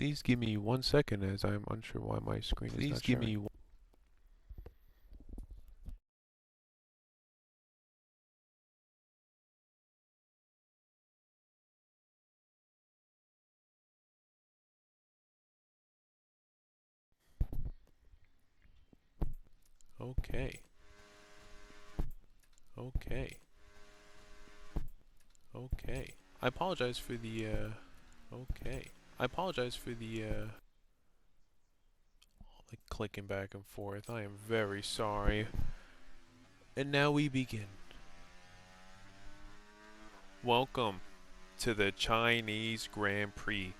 Please give me 1 second as I'm unsure why my screen is not sharing. Okay. Okay. Okay. I apologize for the okay. I apologize for the like clicking back and forth. I am very sorry. And now we begin. Welcome to the Chinese Grand Prix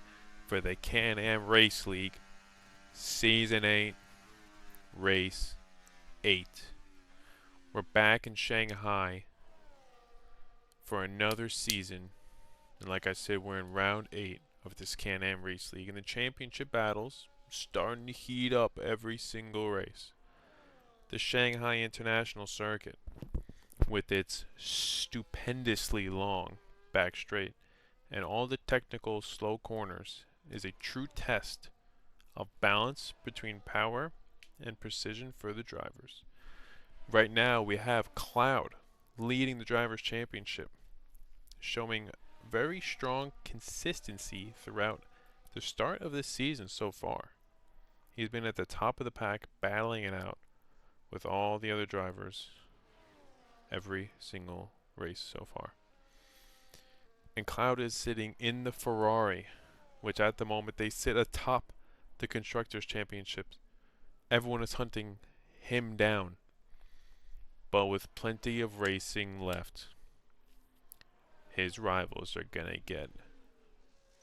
for the Can-Am Race League Season 8, Race 8. We're back in Shanghai for another season. And like I said, we're in round 8 of this Can-Am Race League. And the championship battles starting to heat up every single race. The Shanghai International Circuit, with its stupendously long back straight and all the technical slow corners, is a true test of balance between power and precision for the drivers. Right now we have Cloud leading the Drivers' Championship, showing very strong consistency throughout the start of this season so far. He's been at the top of the pack battling it out with all the other drivers every single race so far. And Cloud is sitting in the Ferrari, which at the moment they sit atop the Constructors' Championship. Everyone is hunting him down, but with plenty of racing left, his rivals are going to get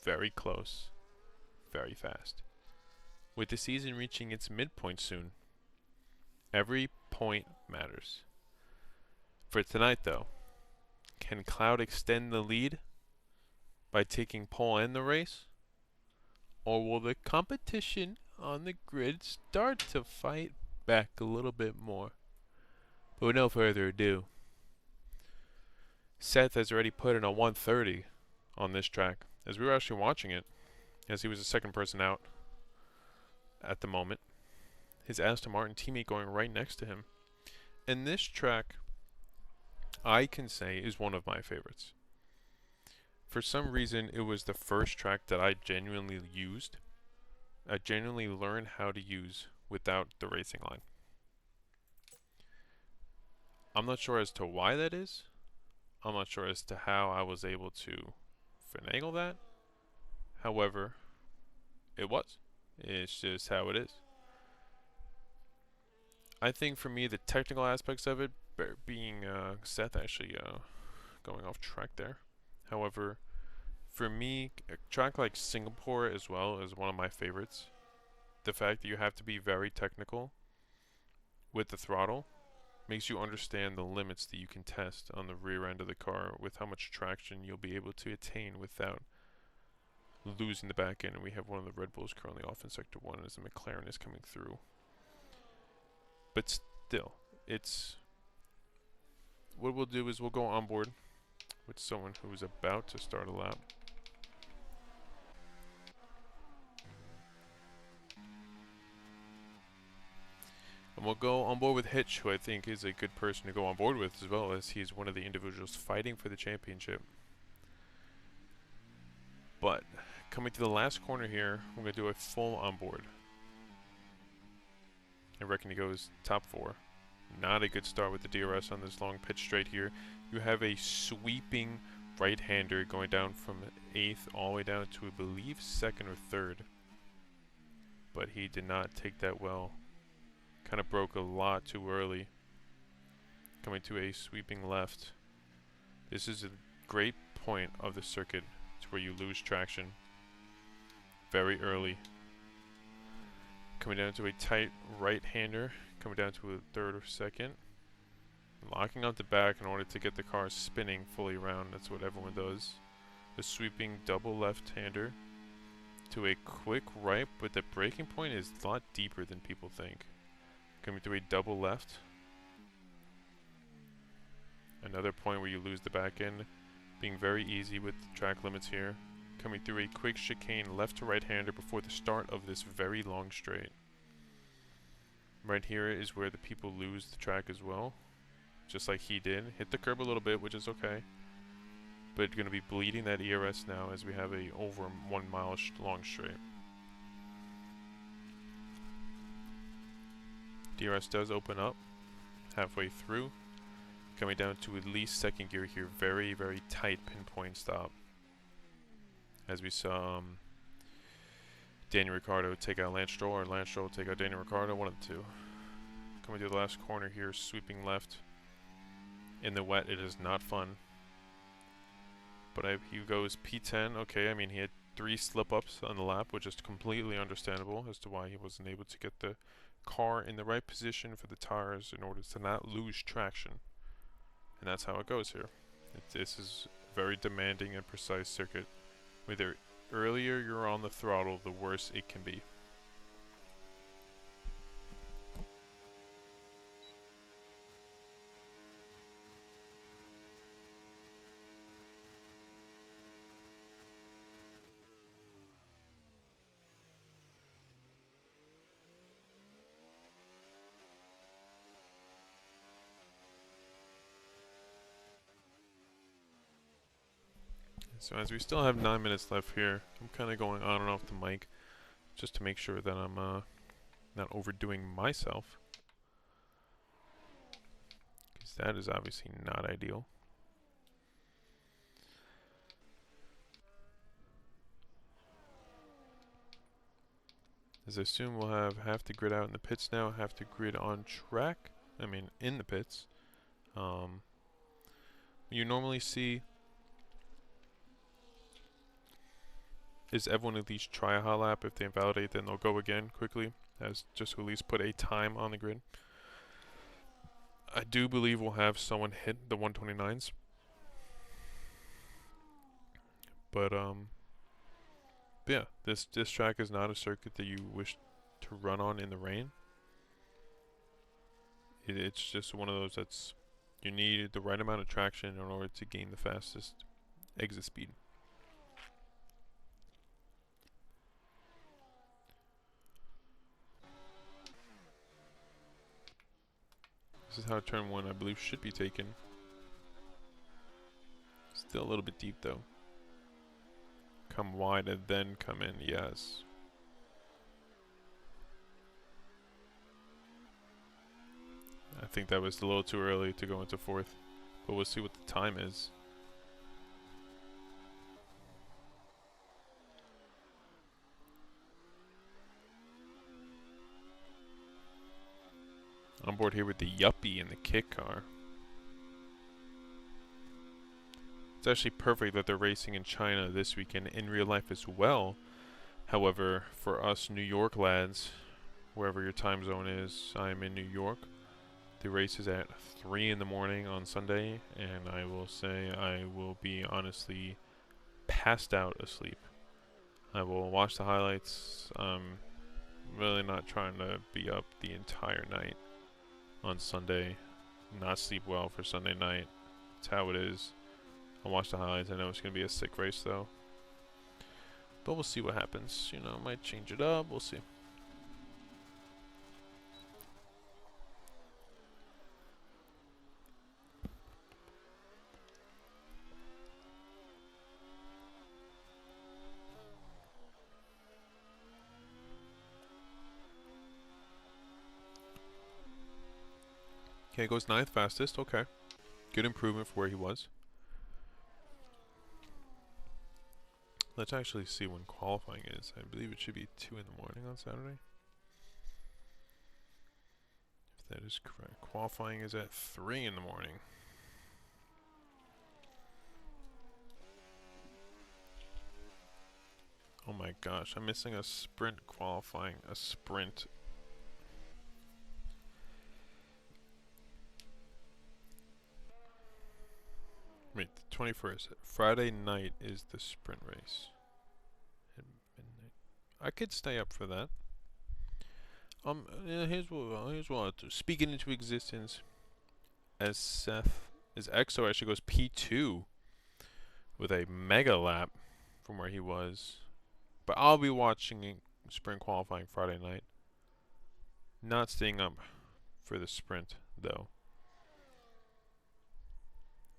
very close, very fast. With the season reaching its midpoint soon, every point matters. For tonight, though, can Cloud extend the lead by taking pole in the race? Or will the competition on the grid start to fight back a little bit more? But with no further ado, Seth has already put in a 130 on this track. As we were actually watching it, as he was the second person out at the moment, his Aston Martin teammate going right next to him. And this track, I can say, is one of my favorites. For some reason, it was the first track that I genuinely used. I genuinely learned how to use without the racing line. I'm not sure as to why that is. I'm not sure as to how I was able to finagle that. However, it was. It's just how it is. I think for me, the technical aspects of it, being Seth actually going off track there. However, for me, a track like Singapore as well is one of my favorites. The fact that you have to be very technical with the throttle makes you understand the limits that you can test on the rear end of the car with how much traction you'll be able to attain without losing the back end. And we have one of the Red Bulls currently off in Sector 1 as the McLaren is coming through. But still, it's... What we'll do is we'll go on board with someone who is about to start a lap. And we'll go on board with Hitch, who I think is a good person to go on board with, as well as he's one of the individuals fighting for the championship. But coming to the last corner here, we're going to do a full on board. I reckon he goes top 4. Not a good start with the DRS on this long pitch straight here. You have a sweeping right-hander going down from 8th all the way down to, I believe, 2nd or 3rd. But he did not take that well. Kind of broke a lot too early. Coming to a sweeping left. This is a great point of the circuit to where you lose traction very early. Coming down to a tight right-hander, coming down to a 3rd or 2nd. Locking up the back in order to get the car spinning fully around. That's what everyone does. A sweeping double left-hander to a quick right, but the braking point is a lot deeper than people think. Coming to a double left. Another point where you lose the back end. Being very easy with the track limits here. coming through a quick chicane left to right-hander before the start of this very long straight. Right here is where the people lose the track as well, just like he did. Hit the curb a little bit, which is okay, but going to be bleeding that ERS now as we have a over 1 mile long straight. DRS does open up halfway through, coming down to at least second gear here. Very, very tight pinpoint stop. As we saw Daniel Ricciardo take out Lance Stroll, or Lance Stroll take out Daniel Ricciardo, one of the two. Coming through the last corner here, sweeping left. In the wet, it is not fun. But he goes P10. Okay, I mean, he had 3 slip-ups on the lap, which is completely understandable as to why he wasn't able to get the car in the right position for the tires in order to not lose traction. And that's how it goes here. This is a very demanding and precise circuit. The earlier you're on the throttle, the worse it can be. So as we still have 9 minutes left here, I'm kind of going on and off the mic just to make sure that I'm not overdoing myself, because that is obviously not ideal. As I assume we'll have half the grid out in the pits now, half the grid on track, I mean in the pits. You normally see is everyone at least try a hot lap. If they invalidate, then they'll go again quickly, as just to at least put a time on the grid. I do believe we'll have someone hit the 129s. But yeah, this track is not a circuit that you wish to run on in the rain. It's just one of those that's, you need the right amount of traction in order to gain the fastest exit speed. This is how turn 1, I believe, should be taken. Still a little bit deep though. Come wide and then come in, yes. I think that was a little too early to go into 4th, but we'll see what the time is. On board here with the Yuppie in the kit car. It's actually perfect that they're racing in China this weekend in real life as well. However, for us New York lads, wherever your time zone is, I'm in New York. The race is at 3 in the morning on Sunday, and I will say I will be honestly passed out asleep. I will watch the highlights. I'm really not trying to be up the entire night on Sunday. Not sleep well for Sunday night. It's how it is. I'll watch the highlights. I know it's going to be a sick race though. But we'll see what happens. You know, might change it up. We'll see. Okay, goes 9th fastest. Okay. Good improvement for where he was. Let's actually see when qualifying is. I believe it should be 2 in the morning on Saturday. If that is correct. Qualifying is at 3 in the morning. Oh my gosh, I'm missing a sprint qualifying. A sprint. Wait, the 21st. Friday night is the sprint race. At midnight. I could stay up for that. Here's what I'll do. Speak it into existence. As Seth, as EXO actually goes P2 with a mega lap from where he was. But I'll be watching sprint qualifying Friday night. Not staying up for the sprint though.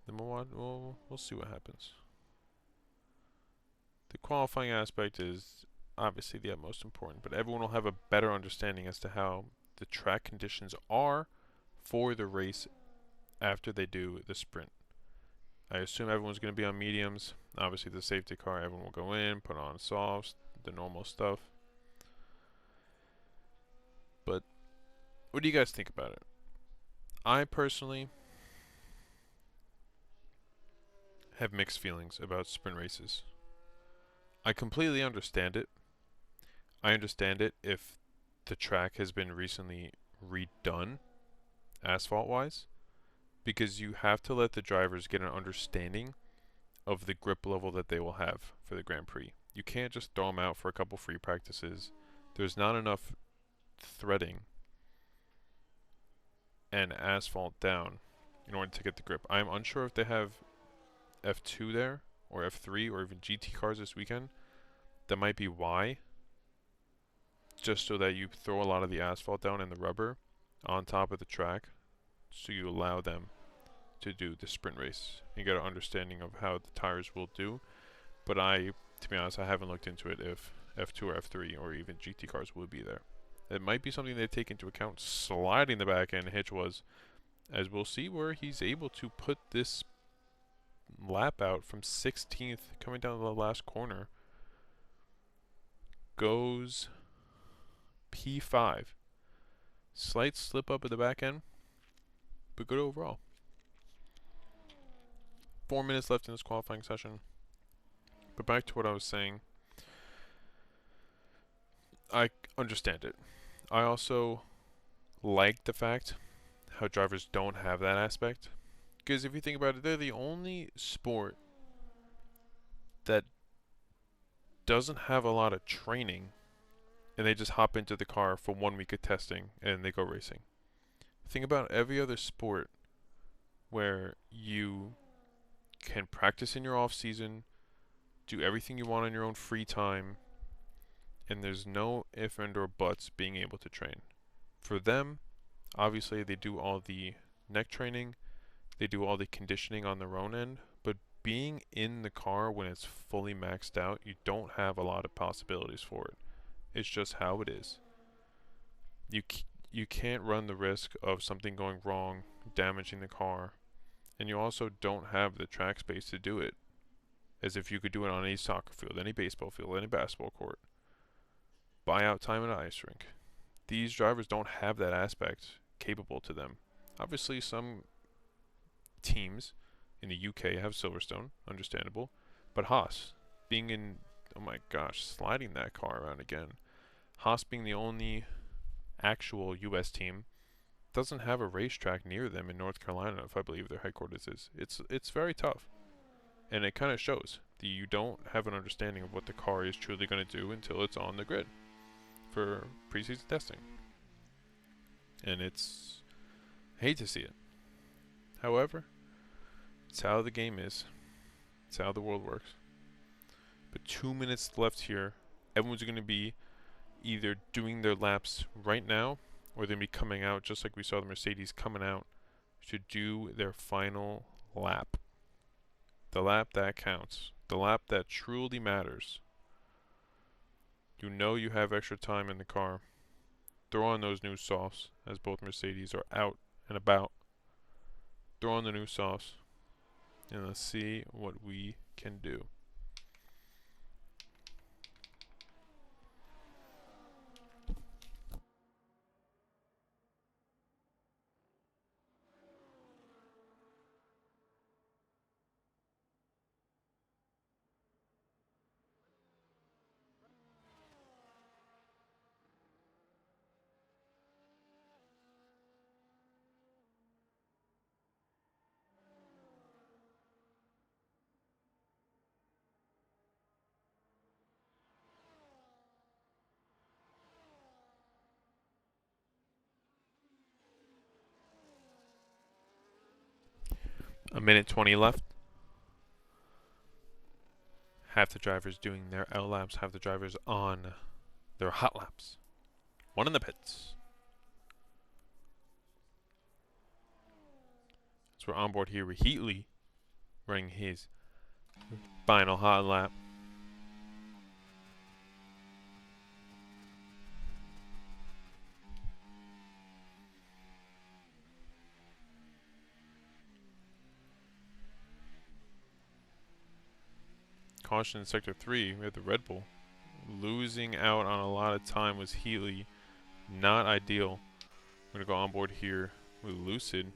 Then we'll see what happens. The qualifying aspect is obviously the utmost important, but everyone will have a better understanding as to how the track conditions are for the race after they do the sprint. I assume everyone's going to be on mediums. Obviously, the safety car, everyone will go in, put on softs, the normal stuff. But what do you guys think about it? I personally have mixed feelings about sprint races. I completely understand it. I understand it if the track has been recently redone asphalt-wise, because you have to let the drivers get an understanding of the grip level that they will have for the Grand Prix. You can't just throw them out for a couple free practices. There's not enough threading and asphalt down in order to get the grip. I'm unsure if they have F2 there, or F3, or even GT cars this weekend. That might be why. Just so that you throw a lot of the asphalt down and the rubber on top of the track, so you allow them to do the sprint race and get an understanding of how the tires will do. But to be honest, I haven't looked into it if F2 or F3 or even GT cars will be there. It might be something they take into account. Sliding the back end hitch was, as we'll see, where he's able to put this lap out from 16th coming down the last corner. Goes P5. Slight slip up at the back end, but good overall. 4 minutes left in this qualifying session. But back to what I was saying. I understand it. I also like the fact how drivers don't have that aspect. Because if you think about it, they're the only sport that doesn't have a lot of training, and they just hop into the car for 1 week of testing and they go racing. Think about every other sport where you can practice in your off season, do everything you want on your own free time, and there's no if and or buts being able to train. For them, obviously they do all the neck training, they do all the conditioning on their own end, but being in the car when it's fully maxed out, you don't have a lot of possibilities for it. It's just how it is. You can't run the risk of something going wrong, damaging the car, and you also don't have the track space to do it, as if you could do it on any soccer field, any baseball field, any basketball court. Buy out time in an ice rink. These drivers don't have that aspect capable to them. Obviously, some teams in the UK have Silverstone, understandable, but Haas being in, oh my gosh, sliding that car around again. Haas being the only actual US team doesn't have a racetrack near them in North Carolina, if I believe their headquarters is. It's very tough, and it kind of shows that you don't have an understanding of what the car is truly going to do until it's on the grid for preseason testing. And I hate to see it. However, it's how the game is. It's how the world works. But 2 minutes left here. Everyone's going to be either doing their laps right now, or they're going to be coming out, just like we saw the Mercedes coming out, to do their final lap. The lap that counts. The lap that truly matters. You know you have extra time in the car. Throw on those new softs, as both Mercedes are out and about. Throw on the new softs, and let's see what we can do. A minute 20 left. Half the drivers doing their L laps, half the drivers on their hot laps. One in the pits. So we're on board here with Heatley running his final hot lap. Caution in Sector 3, we have the Red Bull. Losing out on a lot of time was Heatley. Not ideal. We're going to go on board here with Lucid.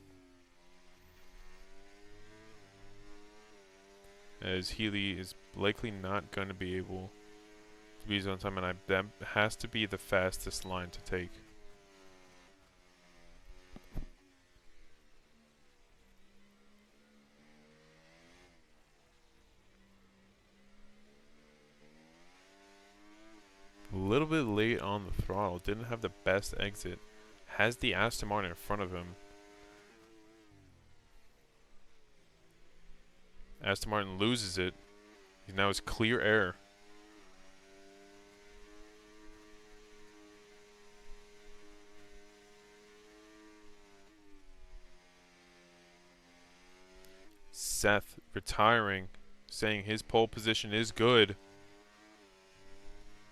As Heatley is likely not going to be able to be his own time, and that has to be the fastest line to take. A little bit late on the throttle, didn't have the best exit. Has the Aston Martin in front of him. Aston Martin loses it. He now has clear air. Seth retiring, saying his pole position is good.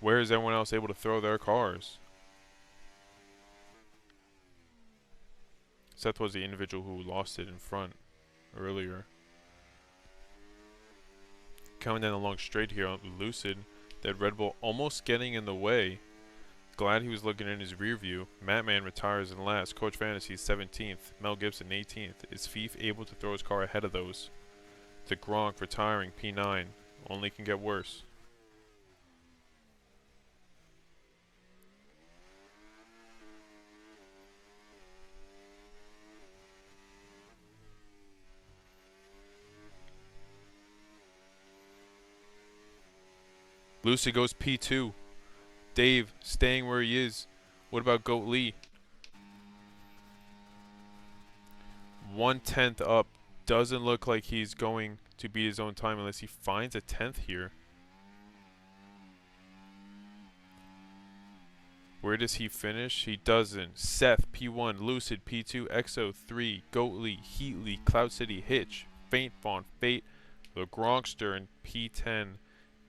Where is everyone else able to throw their cars? Seth was the individual who lost it in front earlier. Coming down the long straight here on Lucid, that Red Bull almost getting in the way. Glad he was looking in his rear view. Mattman retires in last. Coach Fantasy 17th. Mel Gibson 18th. Is Fief able to throw his car ahead of those? The Gronk retiring P9. Only can get worse. Lucy goes P2. Dave staying where he is. What about Goat Lee? 1/10 up. Doesn't look like he's going to beat his own time unless he finds a 10th here. Where does he finish? He doesn't. Seth P1, Lucid P2, Exo 3, Goatly, Heatley, Cloud City, Hitch, Faint Fawn, Fate, the Gronkster in P10,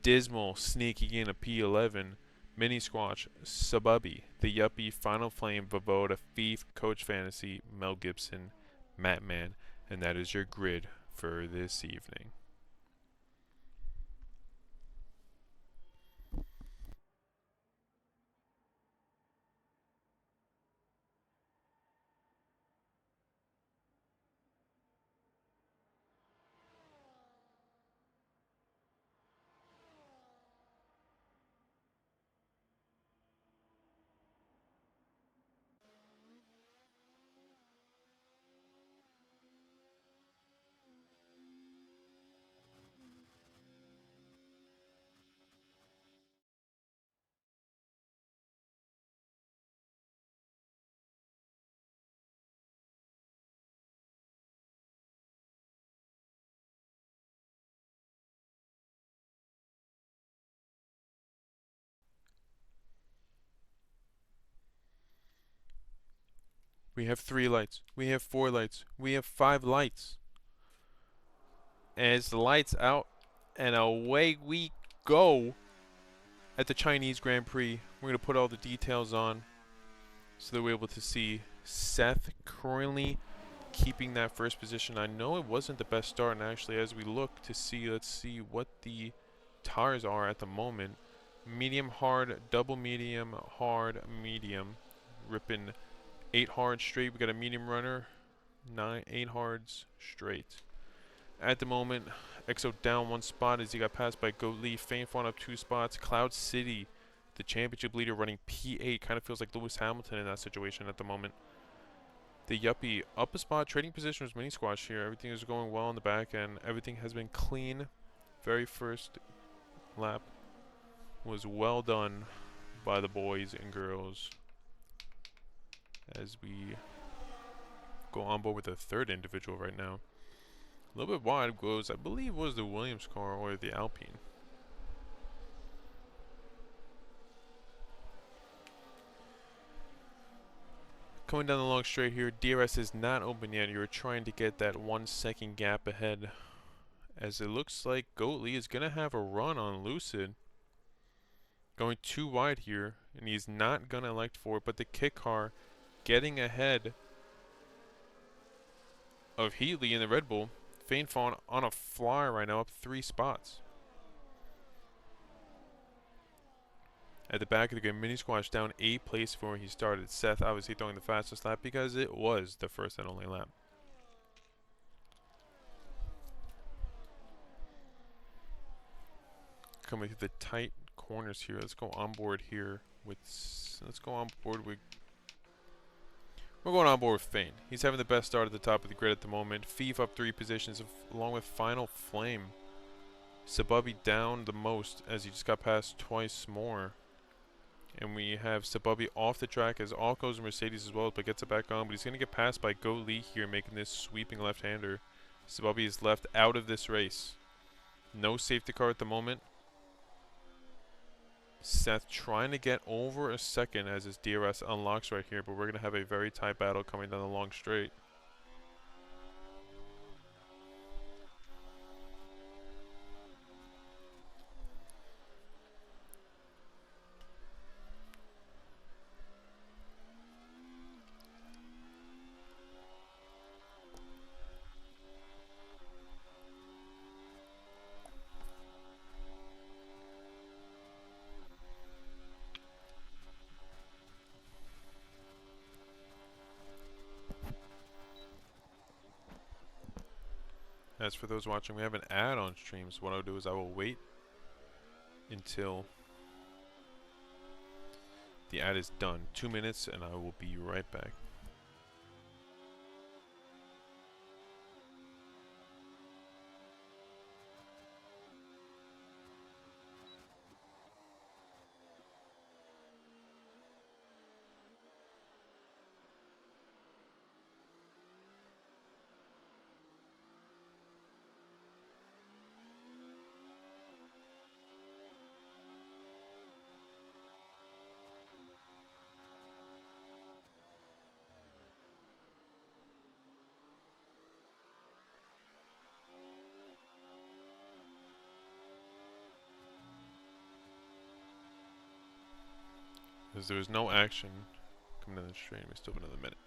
Dismal sneaking in a P11, Mini Squatch, Sububby, the Yuppie, Final Flame, Vavoda, Fief, Coach Fantasy, Mel Gibson, Mattman, and that is your grid for this evening. We have 3 lights. We have 4 lights. We have 5 lights. And it's the lights out, and away we go at the Chinese Grand Prix. We're going to put all the details on so that we're able to see Seth currently keeping that first position. I know it wasn't the best start, and actually as we look to see, let's see what the tires are at the moment. Medium, hard, double medium, hard, medium. Ripping 8 hard straight. We got a medium runner, 8 hards straight. At the moment, Exo down 1 spot as he got passed by Goat Lee. Faint Fawn up 2 spots. Cloud City, the championship leader, running P8. Kind of feels like Lewis Hamilton in that situation at the moment. The Yuppie up a spot. Trading position was Mini Squash here. Everything is going well on the back end. Everything has been clean. Very first lap was well done by the boys and girls. As we go on board with the third individual right now. A little bit wide goes, I believe, was the Williams car or the Alpine. coming down the long straight here. DRS is not open yet. You're trying to get that 1 second gap ahead. As it looks like Goatley is going to have a run on Lucid. Going too wide here. And he's not going to elect for it. But the Kit Car getting ahead of Heatley in the Red Bull. Faint Fawn on a flyer right now, up 3 spots. At the back of the grid, Mini Squash down 8 places from where he started. Seth obviously throwing the fastest lap because it was the first and only lap. Coming through the tight corners here. Let's go on board here with. Let's go on board with. We're going on board with Fane. He's having the best start at the top of the grid at the moment. Fief up 3 positions along with Final Flame. Sababi down the most as he just got passed twice more. And we have Sababi off the track as all goes Mercedes as well, but gets it back on. But he's going to get passed by Go Lee here, making this sweeping left-hander. Sababi is left out of this race. No safety car at the moment. Seth trying to get over a second as his DRS unlocks right here, but we're going to have a very tight battle coming down the long straight. As for those watching, we have an ad on stream, so what I'll do is I will wait until the ad is done. 2 minutes and I will be right back. As there was no action coming down the stream, we still have another minute.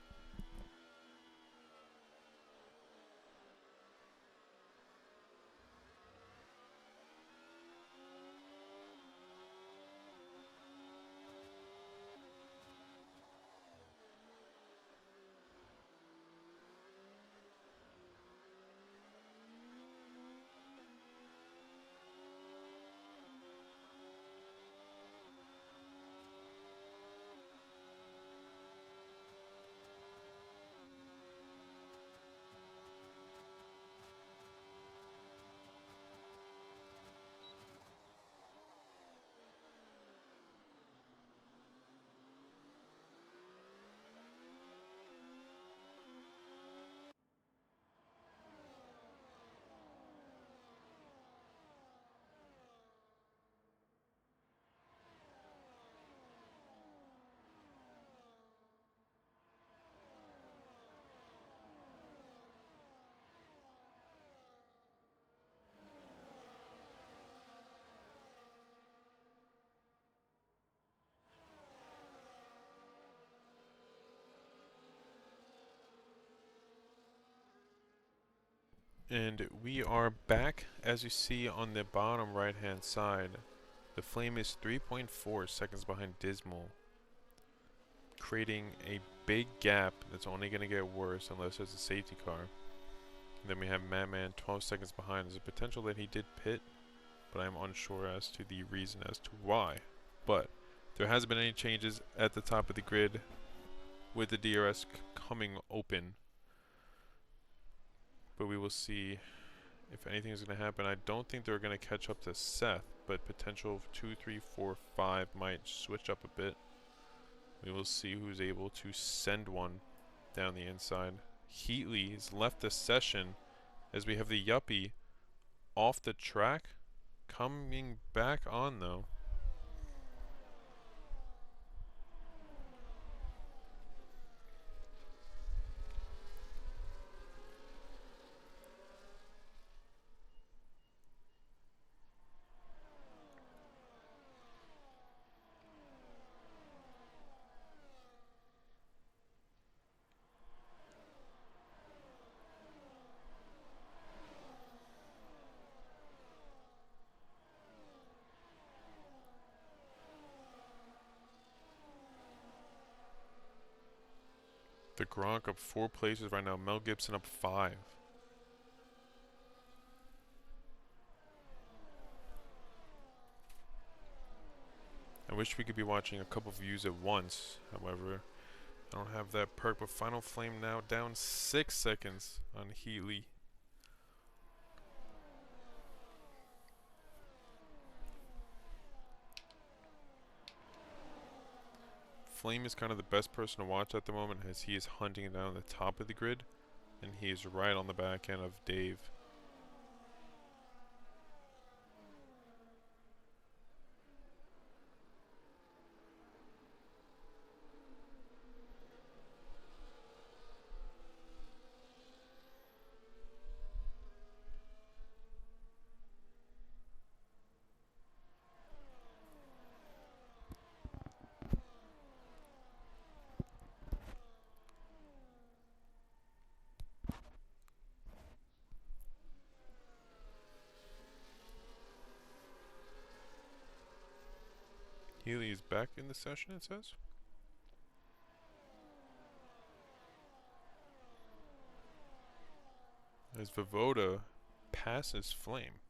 And we are back. As you see on the bottom right hand side, the Flame is 3.4 seconds behind Dismal, creating a big gap that's only going to get worse unless there's a safety car. And then we have Madman 12 seconds behind. There's a potential that he did pit, but I'm unsure as to the reason as to why. But there hasn't been any changes at the top of the grid with the DRS coming open. But we will see if anything is going to happen. I don't think they're going to catch up to Seth, but potential 2, 3, 4, 5 might switch up a bit. We will see who's able to send one down the inside. Heatley has left the session as we have the Yuppie off the track. Coming back on though. The Gronk up 4 places right now. Mel Gibson up 5. I wish we could be watching a couple views at once. However, I don't have that perk. But Final Flame now down 6 seconds on Healy. Flame is kind of the best person to watch at the moment as he is hunting down the top of the grid. And he is right on the back end of Dave. Healy is back in the session, it says. As Voivoda passes Flame.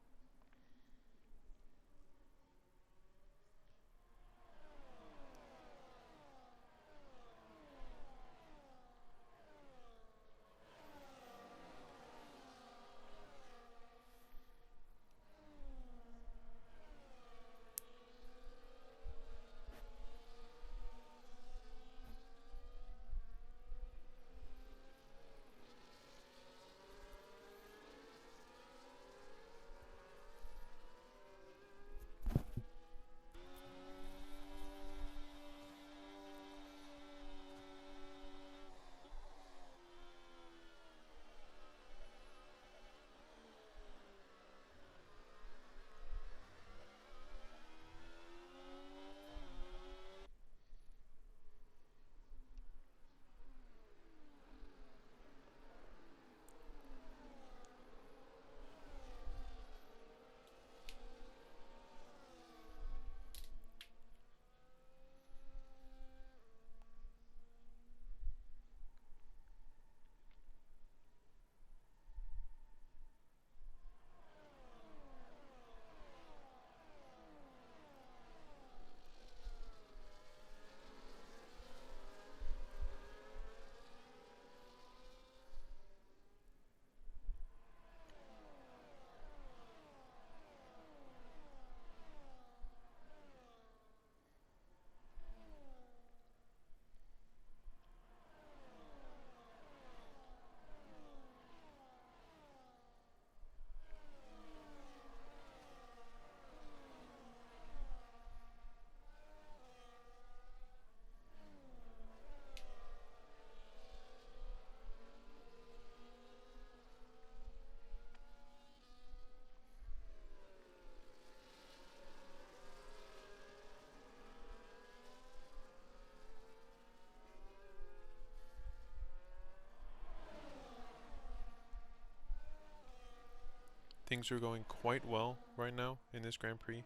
Things are going quite well right now in this Grand Prix.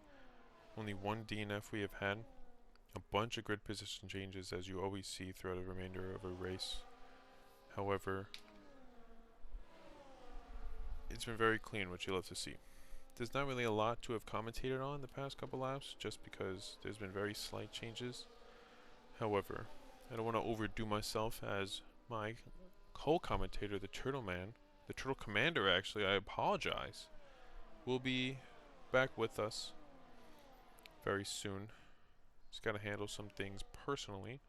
Only one DNF we have had. A bunch of grid position changes as you always see throughout the remainder of a race. However, it's been very clean, which you love to see. There's not really a lot to have commentated on the past couple laps, just because there's been very slight changes. However, I don't want to overdo myself as my co-commentator, the Turtle Man, the Turtle Commander actually, I apologize, will be back with us very soon. He's got to handle some things personally,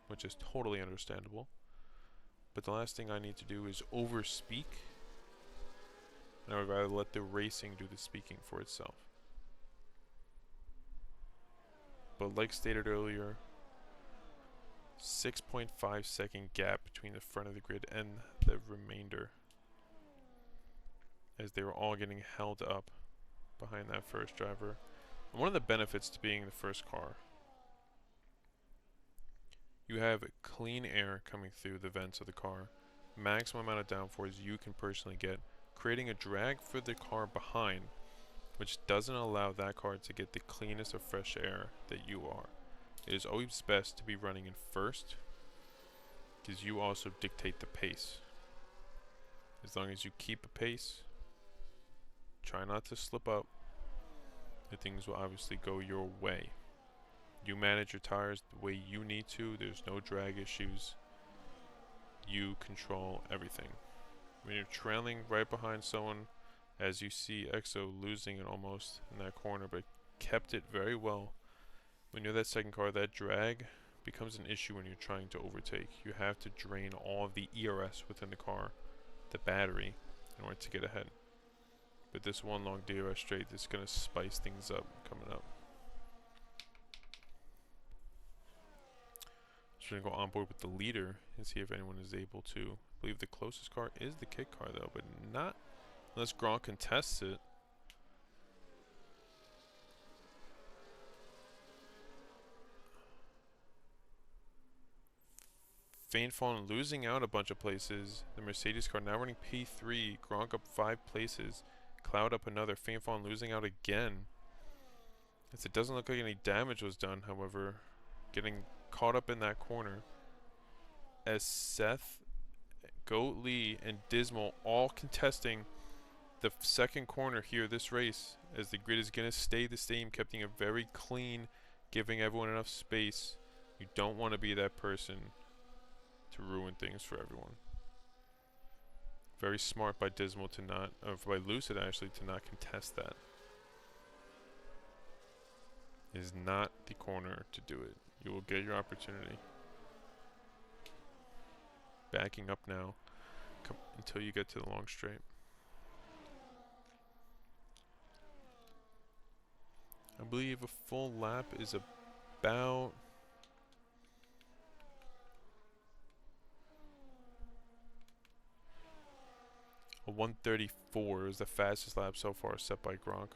which is totally understandable. But the last thing I need to do is overspeak. And I would rather let the racing do the speaking for itself. But like stated earlier, 6.5 second gap between the front of the grid and the remainder, as they were all getting held up behind that first driver. And one of the benefits to being the first car, you have clean air coming through the vents of the car, maximum amount of downforce you can personally get, creating a drag for the car behind, which doesn't allow that car to get the cleanest of fresh air that you are. It is always best to be running in first because you also dictate the pace. As long as you keep a pace, try not to slip up, the things will obviously go your way. You manage your tires the way you need to. There's no drag issues. You control everything. When you're trailing right behind someone, as you see EXO losing it almost in that corner, but kept it very well. When you're that second car, that drag becomes an issue when you're trying to overtake. You have to drain all of the ERS within the car, the battery, in order to get ahead. But this one long DRS straight is going to spice things up coming up. Just going to go on board with the leader and see if anyone is able to. I believe the closest car is the kit car though, but not unless Gronk contests it. Faint Fallen losing out a bunch of places. The Mercedes car now running P3. Gronk up 5 places. Cloud up another. Faint Fallen losing out again. As it doesn't look like any damage was done, however. Getting caught up in that corner. As Seth, Goat Lee, and Dismal all contesting the second corner here this race. As the grid is going to stay the same. Keeping it very clean. Giving everyone enough space. You don't want to be that person to ruin things for everyone. Very smart by Dismal to not, or by Lucid actually, to not contest that. It is not the corner to do it. You will get your opportunity. Backing up now until you get to the long straight. I believe a full lap is about a 1:34 is the fastest lap so far set by Gronk.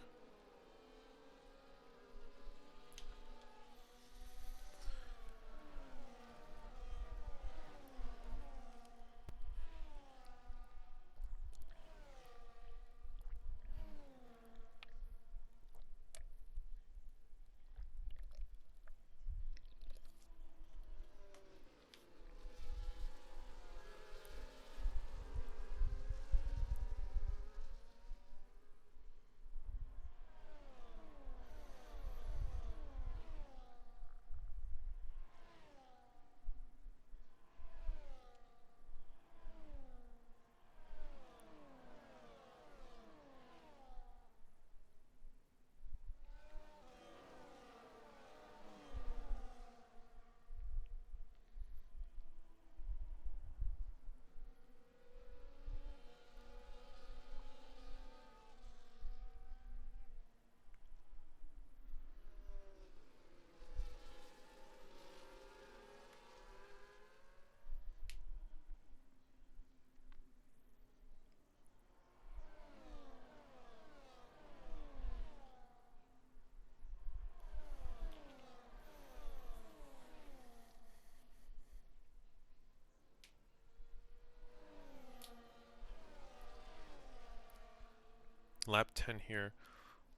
Lap 10 here.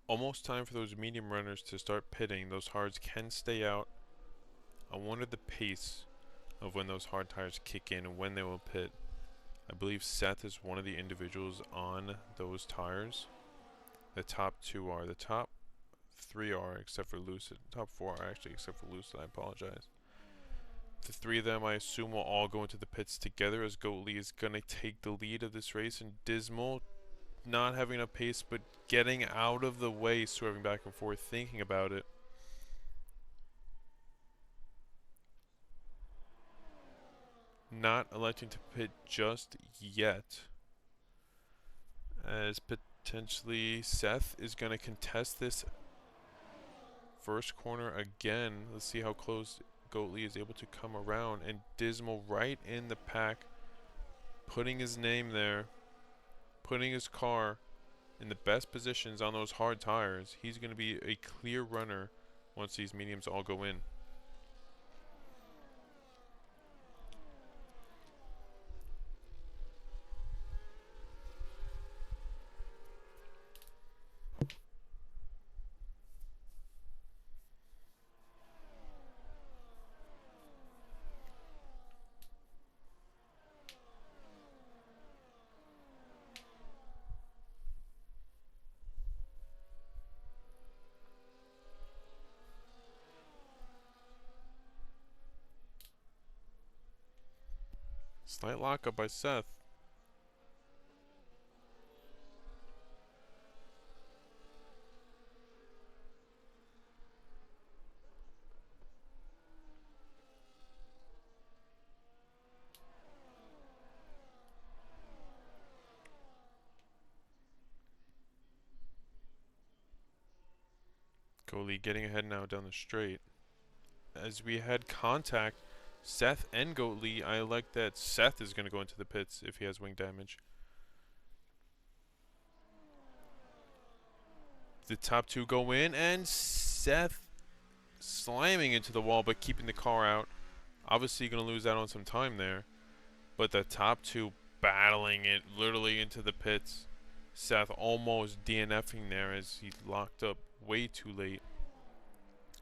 Almost time for those medium runners to start pitting. Those hards can stay out. I wonder the pace of when those hard tires kick in and when they will pit. I believe Seth is one of the individuals on those tires. The top 2 are. The top 3 are, except for Lucid. Top 4 are actually, except for Lucid. I apologize. The 3 of them, I assume, will all go into the pits together, as Goat Lee is going to take the lead of this race. And Dismal, not having a pace, but getting out of the way, swerving back and forth, thinking about it. Not electing to pit just yet, as potentially Seth is going to contest this first corner again. Let's see how close Goat Lee is able to come around, and Dismal right in the pack, putting his name there, putting his car in the best positions on those hard tires. He's going to be a clear runner once these mediums all go in. Slight lockup by Seth. Goalie getting ahead now down the straight. As we had contact, Seth and Goalie, I like that Seth is going to go into the pits if he has wing damage. The top two go in, and Seth slamming into the wall but keeping the car out. Obviously going to lose out on some time there. But the top two battling it literally into the pits. Seth almost DNFing there as he locked up way too late.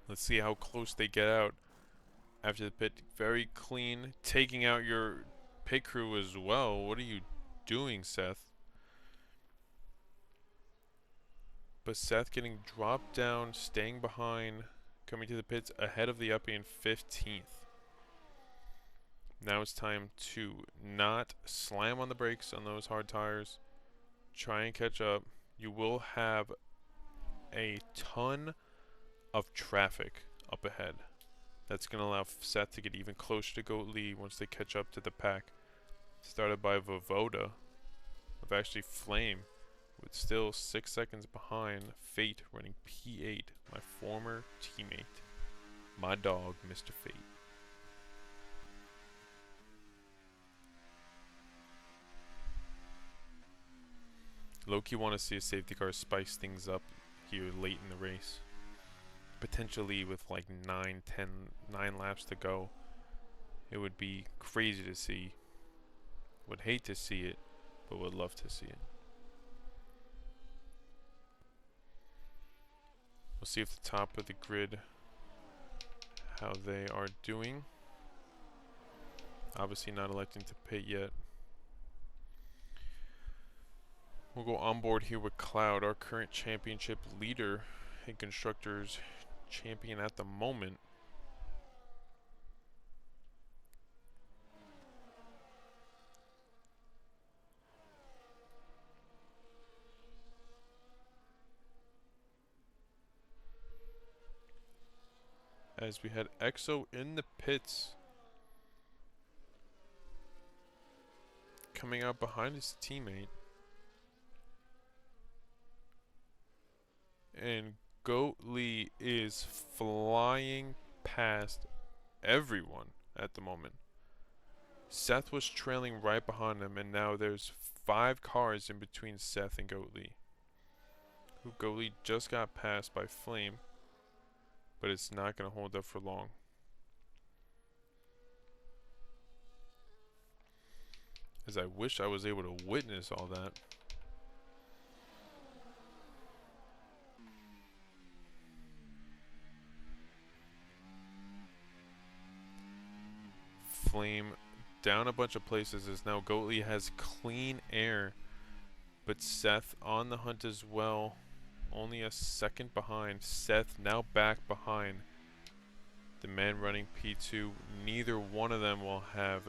Let's see how close they get out after the pit. Very clean. Taking out your pit crew as well. What are you doing, Seth? But Seth getting dropped down, staying behind, coming to the pits ahead of the uppie in 15th. Now it's time to not slam on the brakes on those hard tires. Try and catch up. You will have a ton of traffic up ahead. That's going to allow Seth to get even closer to Goalie once they catch up to the pack. Started by Vovoda of actually Flame, with still 6 seconds behind Fate running P8, my former teammate. My dog, Mr. Fate. Loki want to see a safety car spice things up here late in the race. Potentially with like 9 laps to go. It would be crazy to see. Would hate to see it, but would love to see it. We'll see if the top of the grid, how they are doing. Obviously not electing to pit yet. We'll go on board here with Cloud, our current championship leader and Constructors champion at the moment. As we had EXO in the pits, coming out behind his teammate. And Goatley is flying past everyone at the moment. Seth was trailing right behind him, and now there's 5 cars in between Seth and Goatley. Who Goatley just got passed by Flame, but it's not going to hold up for long. As I wish I was able to witness all that. Flame down a bunch of places as now Goatley has clean air, but Seth on the hunt as well, only a second behind. Seth now back behind the man running P2. Neither one of them will have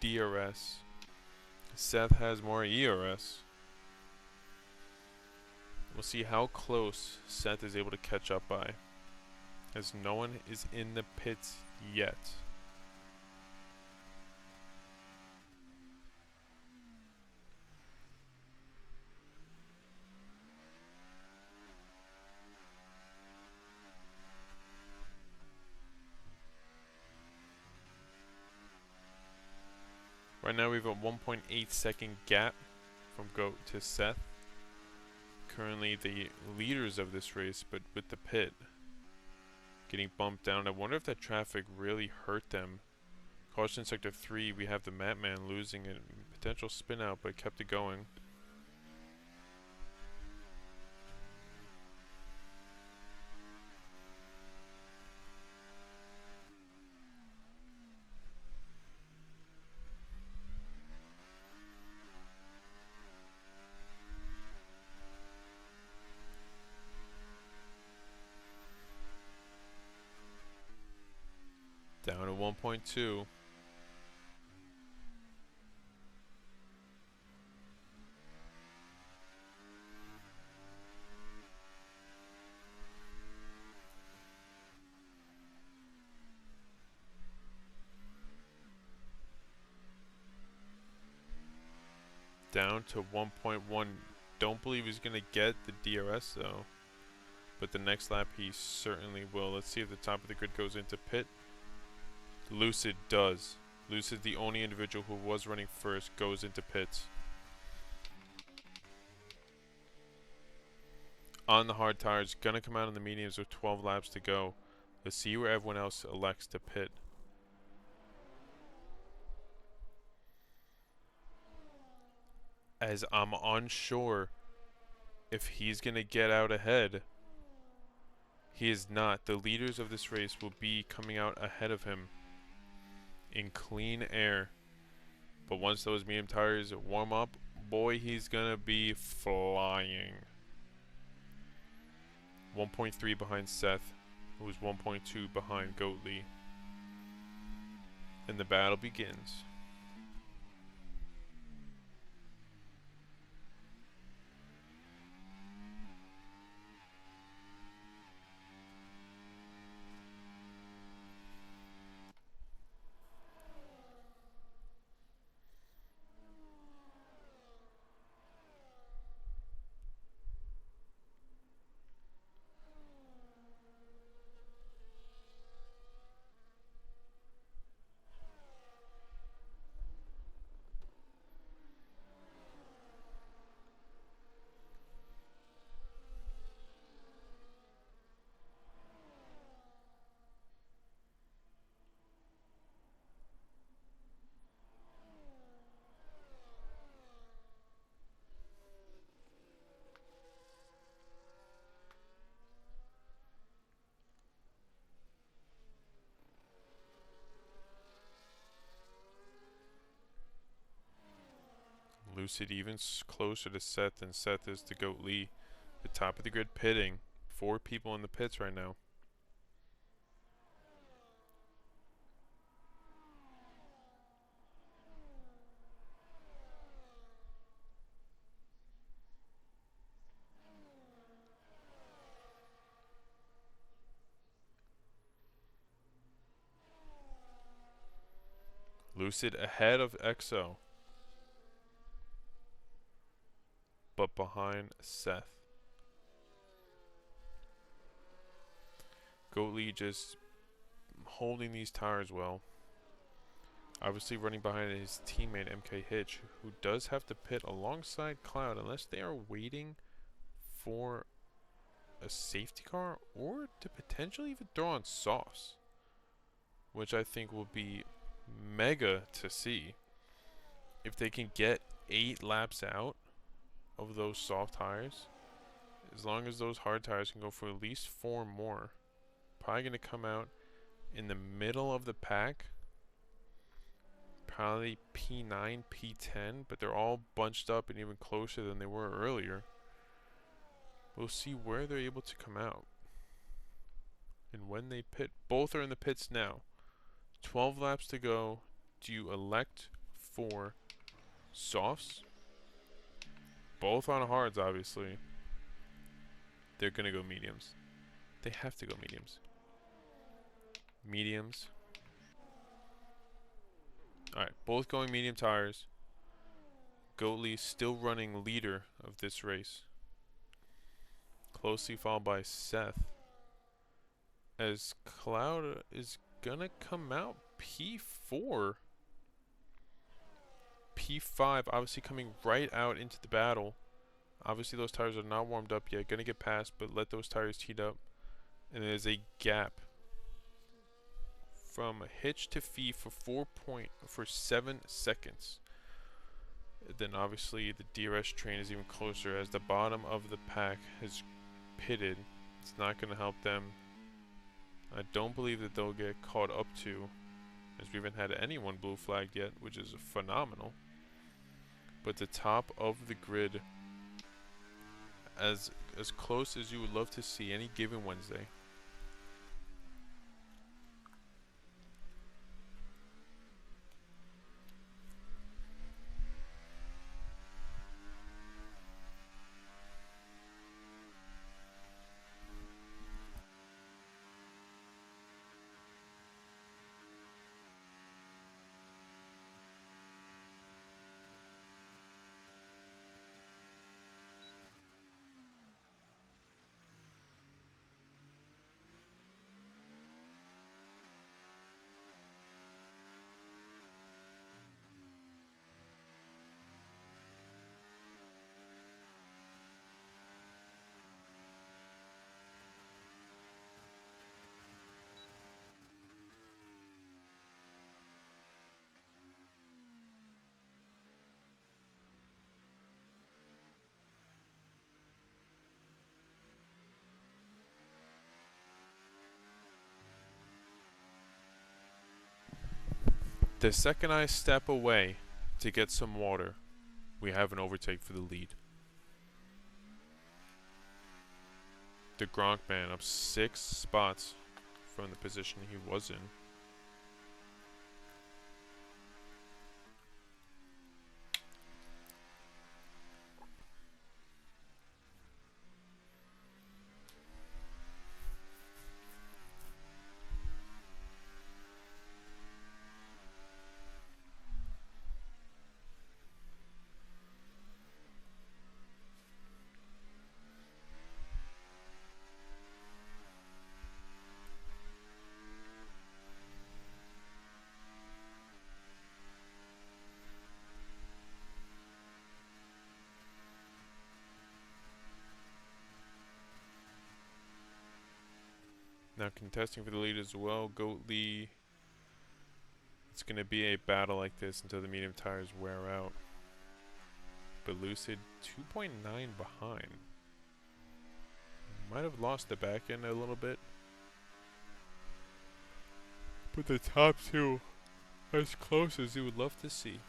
DRS. Seth has more ERS. We'll see how close Seth is able to catch up by, as no one is in the pits yet. Right now we have a 1.8 second gap from Goat to Seth. Currently the leaders of this race, but with the pit getting bumped down. I wonder if that traffic really hurt them. Caution sector 3, we have the Matman losing a potential spin out, but kept it going. Down to 1.2. Down to 1.1. Don't believe he's going to get the DRS though. But the next lap he certainly will. Let's see if the top of the grid goes into pit. Lucid does. Lucid, the only individual who was running first, goes into pits. On the hard tires, gonna come out on the mediums with 12 laps to go. Let's see where everyone else elects to pit. As I'm unsure if he's gonna get out ahead. He is not. The leaders of this race will be coming out ahead of him in clean air. But once those medium tires warm up, boy, he's gonna be flying. 1.3 behind Seth, who's 1.2 behind Goatley. And the battle begins. Lucid even closer to Seth than Seth is to Goatley. The top of the grid pitting. 4 people in the pits right now. Lucid ahead of EXO, but behind Seth. Goatley just holding these tires well. Obviously running behind his teammate MK Hitch, who does have to pit alongside Cloud unless they are waiting for a safety car or to potentially even throw on softs, which I think will be mega to see. If they can get 8 laps out of those soft tires, as long as those hard tires can go for at least 4 more, probably going to come out in the middle of the pack. Probably P9, P10, but they're all bunched up and even closer than they were earlier. We'll see where they're able to come out. And when they pit, both are in the pits now. 12 laps to go. Do you elect for softs? Both on hards, obviously. They're going to go mediums. They have to go mediums. Mediums. Alright, both going medium tires. Goatley still running leader of this race. Closely followed by Seth. As Cloud is gonna come out P4. P5 obviously coming right out into the battle. Obviously those tires are not warmed up yet. Gonna get past, but let those tires heat up. And there's a gap from Hitch to Fee for 7 seconds. Then obviously the DRS train is even closer as the bottom of the pack has pitted. It's not going to help them. I don't believe that they'll get caught up to, as we haven't had anyone blue flagged yet, which is phenomenal. But the top of the grid, as close as you would love to see any given Wednesday. The second I step away to get some water, we have an overtake for the lead. The Gronk man up 6 spots from the position he was in. Now contesting for the lead as well, Goatley. It's going to be a battle like this until the medium tires wear out. But Lucid 2.9 behind. Might have lost the back end a little bit. But the top two as close as you would love to see.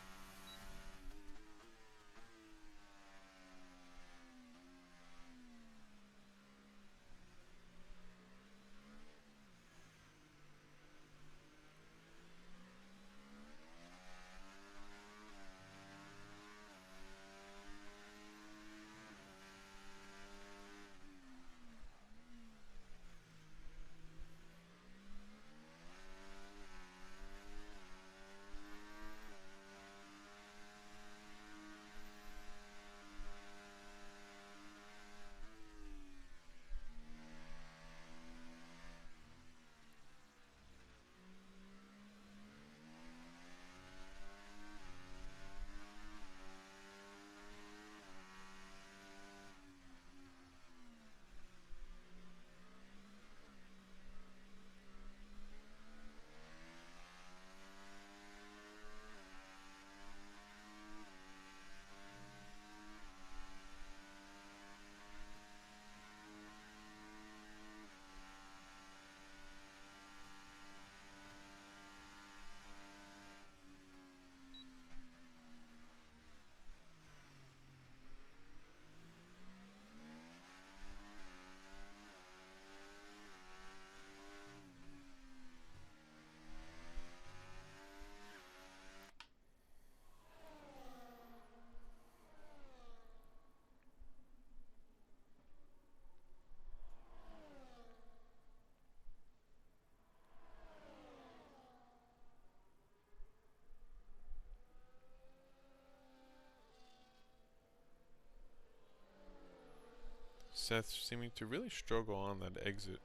Seth seeming to really struggle on that exit,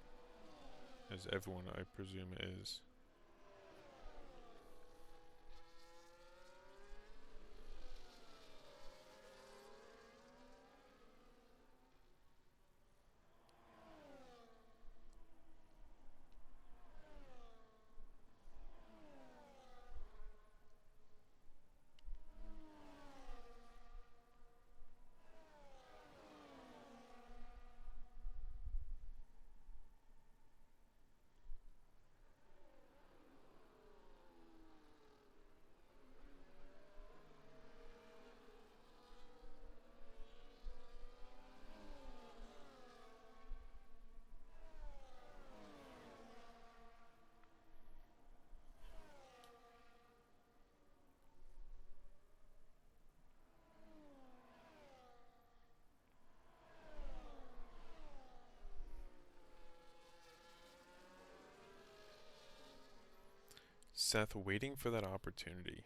as everyone I presume is. Seth waiting for that opportunity.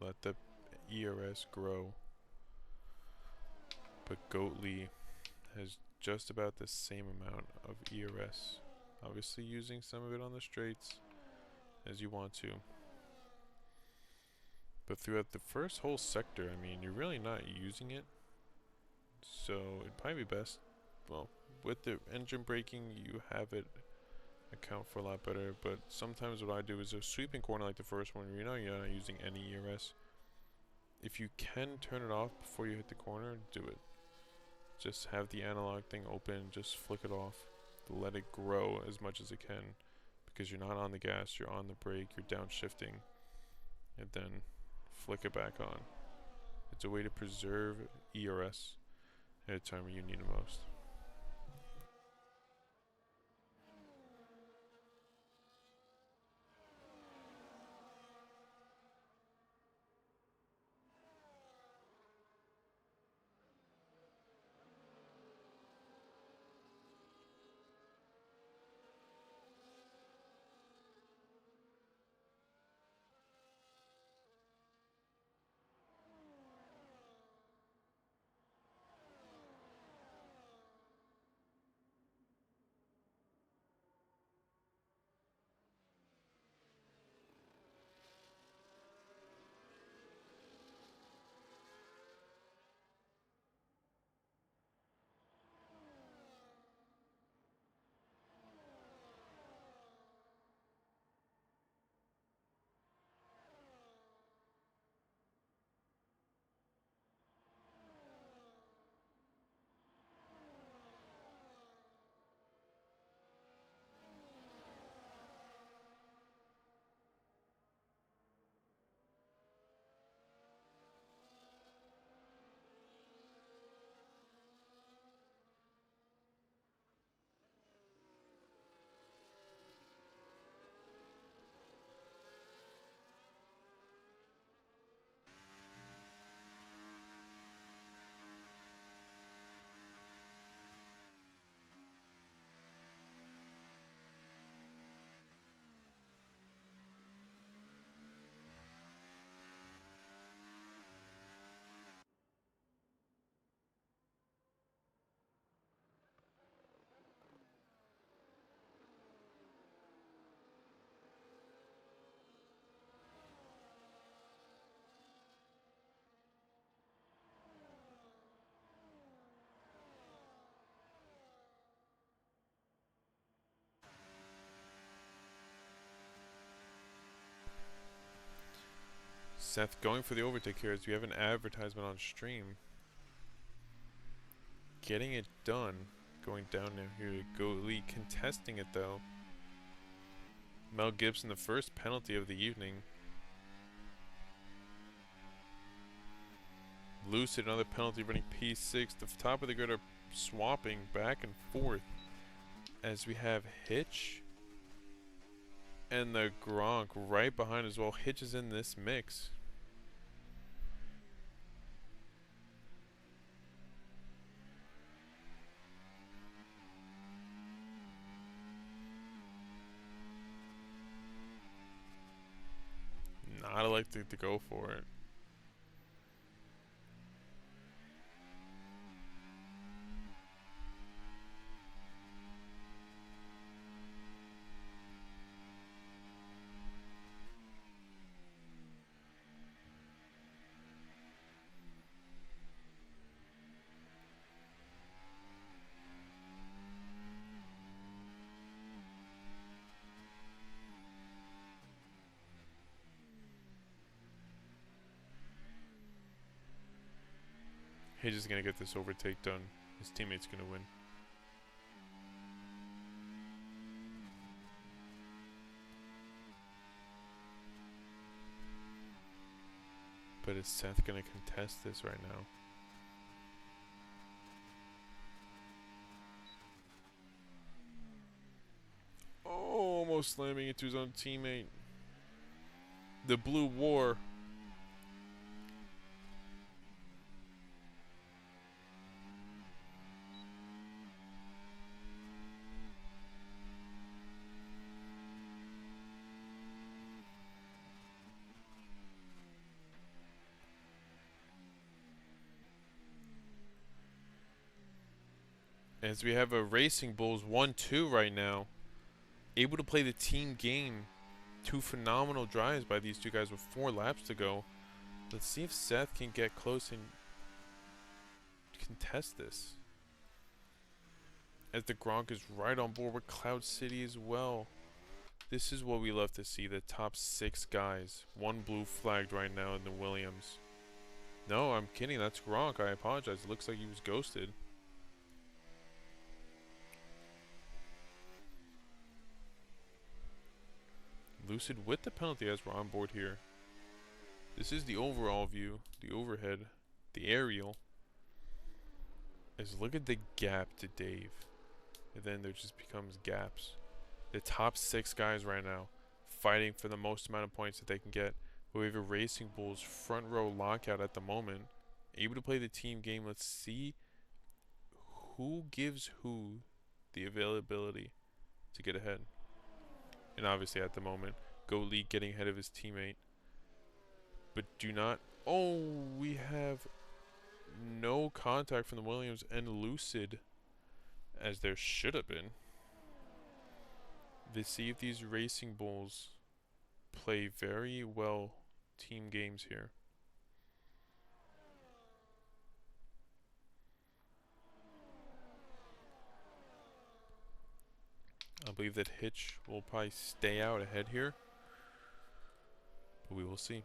Let the ERS grow. But Goatley has just about the same amount of ERS. Obviously using some of it on the straights as you want to. But throughout the first whole sector, I mean, you're really not using it. So it'd probably be best, well, with the engine braking, you have it account for a lot better. But sometimes what I do is a sweeping corner like the first one, you know you're not using any ERS. If you can turn it off before you hit the corner, do it. Just have the analog thing open, just flick it off. Let it grow as much as it can. Because you're not on the gas, you're on the brake, you're downshifting. and then flick it back on. It's a way to preserve ERS at a time when you need it most. Seth going for the overtake here as we have an advertisement on stream. Getting it done. Going down now here to Go Elite. Contesting it though. Mel Gibson, the first penalty of the evening. Lucid, another penalty running P6. The top of the grid are swapping back and forth as we have Hitch and the Gronk right behind as well. Hitch is in this mix. Not elected to go for it. He's just gonna get this overtake done. His teammate's gonna win. But is Seth gonna contest this right now? Oh, almost slamming into his own teammate. The Blue War. As we have a Racing Bulls 1-2 right now. Able to play the team game. Two phenomenal drives by these two guys with 4 laps to go. Let's see if Seth can get close and contest this. As the Gronk is right on board with Cloud City as well. This is what we love to see, the top 6 guys. 1 blue flagged right now in the Williams. No, I'm kidding, that's Gronk, I apologize. It looks like he was ghosted. Lucid with the penalty as we're on board here. This is the overall view, the overhead, the aerial. Is look at the gap to Dave. And then there just becomes gaps. The top 6 guys right now fighting for the most amount of points that they can get. But we have a Racing Bulls front row lockout at the moment. Able to play the team game. Let's see who gives who the availability to get ahead. And obviously at the moment, Go League getting ahead of his teammate. But do not... Oh, we have no contact from the Williams and Lucid, as there should have been. They see if these Racing Bulls play very well team games here. I believe that Hitch will probably stay out ahead here, but we will see.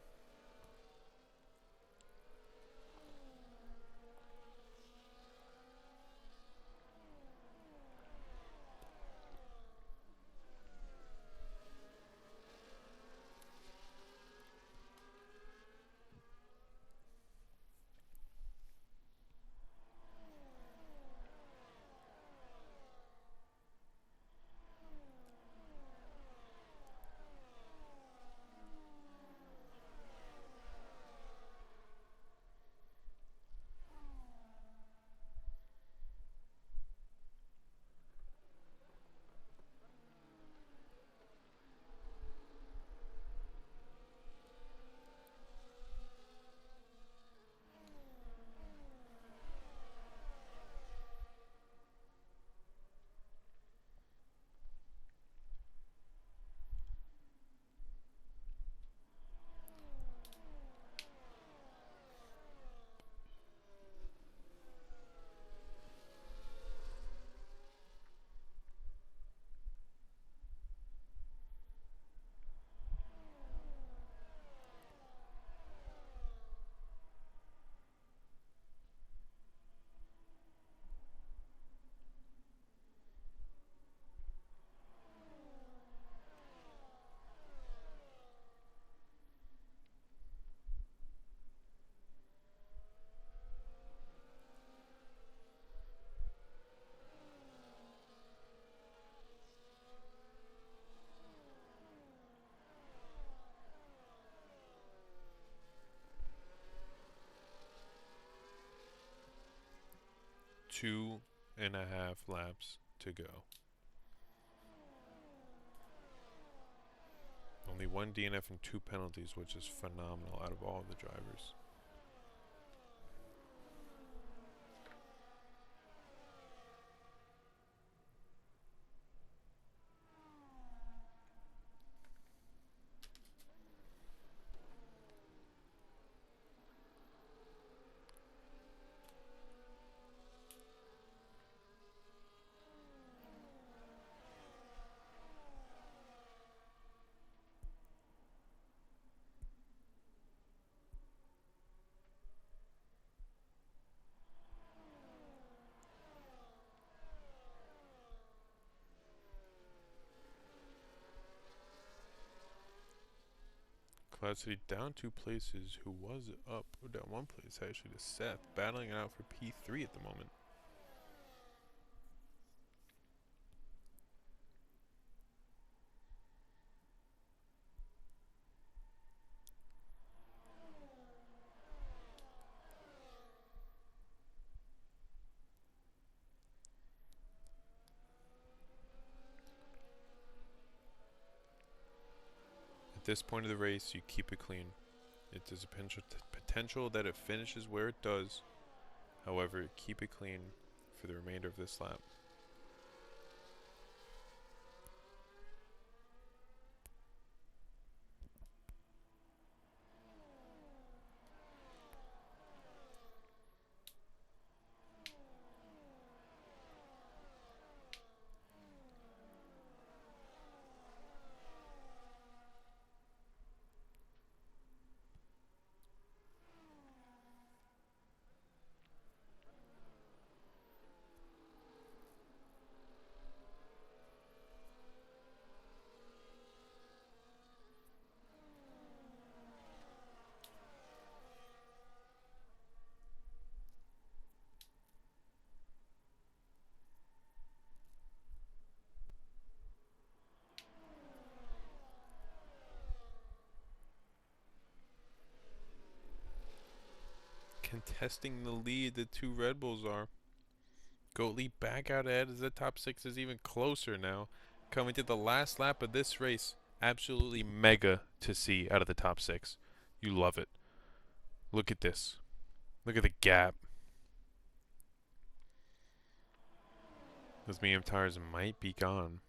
Two and a half laps to go. Only 1 DNF and 2 penalties, which is phenomenal out of all the drivers. Cloud City down 2 places, who was up, down 1 place actually, to Seth, battling it out for P3 at the moment. At this point of the race, you keep it clean. It is a potential that it finishes where it does. However, keep it clean for the remainder of this lap. contesting the lead. The two Red Bulls are. Goatley back out ahead as the top six is even closer now. Coming to the last lap of this race. Absolutely mega to see out of the top six. You love it. Look at this. Look at the gap. Those medium tires might be gone.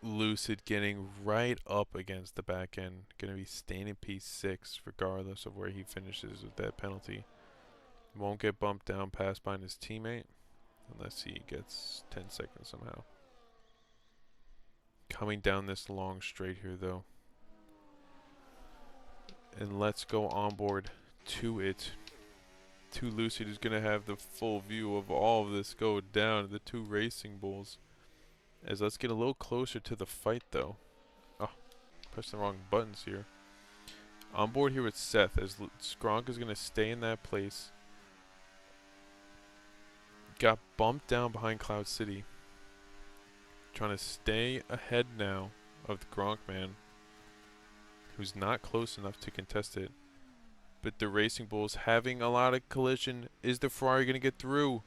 Lucid getting right up against the back end. Going to be staying in P6 regardless of where he finishes with that penalty. Won't get bumped down past behind his teammate unless he gets 10 seconds somehow. Coming down this long straight here though. And let's go on board to it. To Lucid is going to have the full view of all of this go down. The two Racing Bulls. As let's get a little closer to the fight though. Oh, pressed the wrong buttons here. On board here with Seth as Skronk is going to stay in that place. Got bumped down behind Cloud City. Trying to stay ahead now of the Gronk man, who's not close enough to contest it. But the Racing Bulls having a lot of collision. Is the Ferrari going to get through?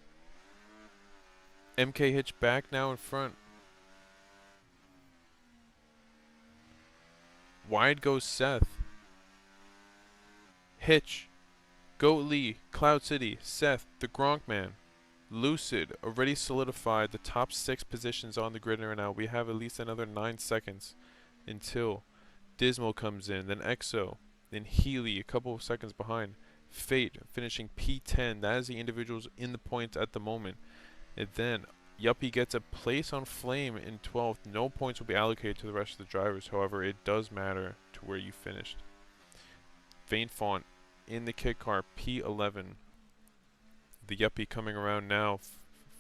MK Hitch back now in front. Wide goes Seth. Hitch. Goatley. Cloud City. Seth. The Gronk man. Lucid already solidified the top 6 positions on the grid right now. We have at least another 9 seconds until Dismal comes in. Then EXO. Then Healy a couple of seconds behind. Fate finishing P10. That is the individuals in the points at the moment. And then Yuppie gets a place on Flame in 12th. No points will be allocated to the rest of the drivers. However, it does matter to where you finished. Faint Font in the kit car, P11. The Yuppie coming around now,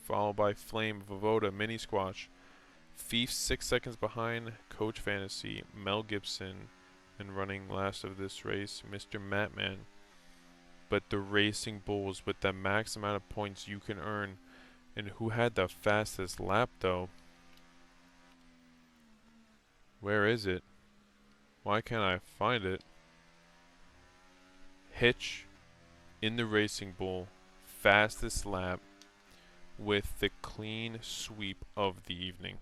followed by Flame, Vovoda, Mini Squash. Thief 6 seconds behind Coach Fantasy, Mel Gibson, and running last of this race, Mr. Matman. But the Racing Bulls with the max amount of points you can earn. And who had the fastest lap though? Where is it? Why can't I find it? Hitch in the Racing Bull. Fastest lap with the clean sweep of the evening.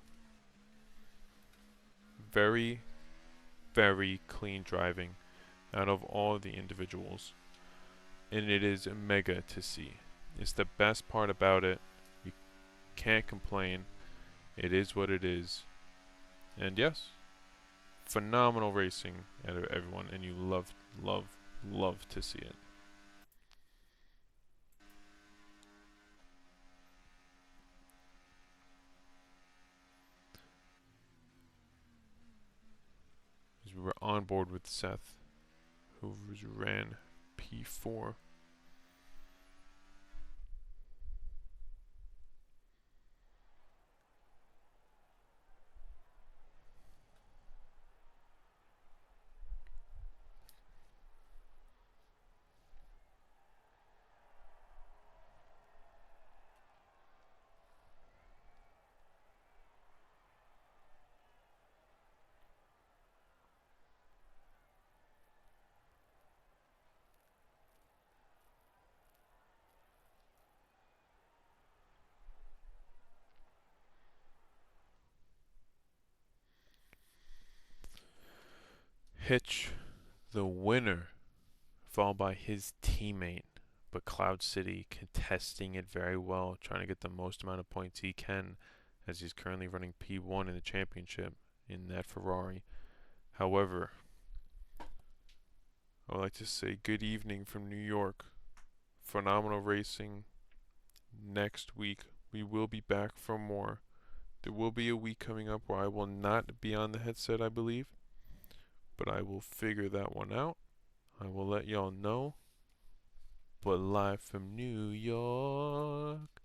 Very, very clean driving out of all the individuals. And it is mega to see. It's the best part about it. You can't complain. It is what it is. And yes, phenomenal racing out of everyone, and you love, love, love to see it. As we were on board with Seth, who ran P4. Hitch, the winner, followed by his teammate, but Cloud City contesting it very well, trying to get the most amount of points he can, as he's currently running P1 in the championship in that Ferrari. However, I would like to say good evening from New York. Phenomenal racing. Next week, we will be back for more. There will be a week coming up where I will not be on the headset, I believe. But I will figure that one out. I will let y'all know. But live from New York.